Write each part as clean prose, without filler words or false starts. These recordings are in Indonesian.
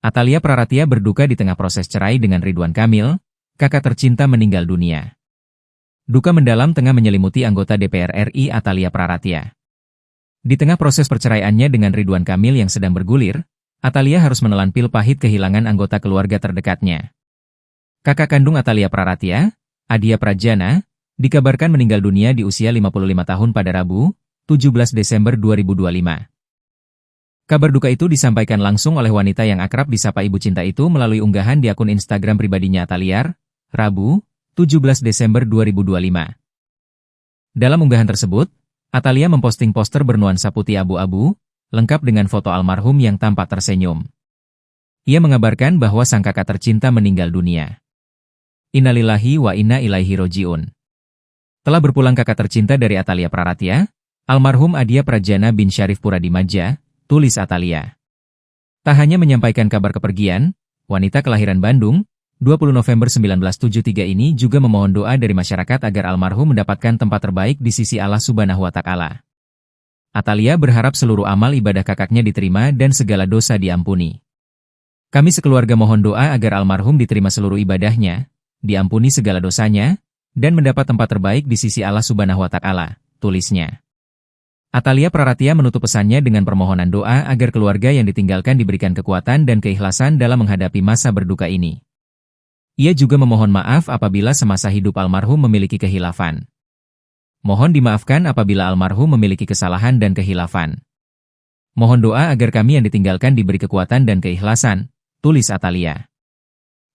Atalia Praratia berduka di tengah proses cerai dengan Ridwan Kamil, kakak tercinta meninggal dunia. Duka mendalam tengah menyelimuti anggota DPR RI Atalia Praratia. Di tengah proses perceraiannya dengan Ridwan Kamil yang sedang bergulir, Atalia harus menelan pil pahit kehilangan anggota keluarga terdekatnya. Kakak kandung Atalia Praratia, Adia Prajana, dikabarkan meninggal dunia di usia 55 tahun pada Rabu, 17 Desember 2025. Kabar duka itu disampaikan langsung oleh wanita yang akrab disapa Ibu Cinta itu melalui unggahan di akun Instagram pribadinya Atalia, Rabu, 17 Desember 2025. Dalam unggahan tersebut, Atalia memposting poster bernuansa putih abu-abu, lengkap dengan foto almarhum yang tampak tersenyum. Ia mengabarkan bahwa sang kakak tercinta meninggal dunia. Innalillahi wa inna ilaihi roji'un. Telah berpulang kakak tercinta dari Atalia Praratia, almarhum Adia Prajana bin Syarif Puradimadja, tulis Atalia. Tak hanya menyampaikan kabar kepergian, wanita kelahiran Bandung, 20 November 1973 ini juga memohon doa dari masyarakat agar almarhum mendapatkan tempat terbaik di sisi Allah Subhanahu wa Ta'ala. Atalia berharap seluruh amal ibadah kakaknya diterima dan segala dosa diampuni. Kami sekeluarga mohon doa agar almarhum diterima seluruh ibadahnya, diampuni segala dosanya, dan mendapat tempat terbaik di sisi Allah Subhanahu wa Ta'ala, tulisnya. Atalia Praratia menutup pesannya dengan permohonan doa agar keluarga yang ditinggalkan diberikan kekuatan dan keikhlasan dalam menghadapi masa berduka ini. Ia juga memohon maaf apabila semasa hidup almarhum memiliki kehilafan. Mohon dimaafkan apabila almarhum memiliki kesalahan dan kehilafan. Mohon doa agar kami yang ditinggalkan diberi kekuatan dan keikhlasan, tulis Atalia.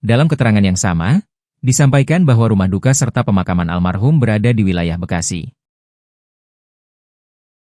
Dalam keterangan yang sama, disampaikan bahwa rumah duka serta pemakaman almarhum berada di wilayah Bekasi.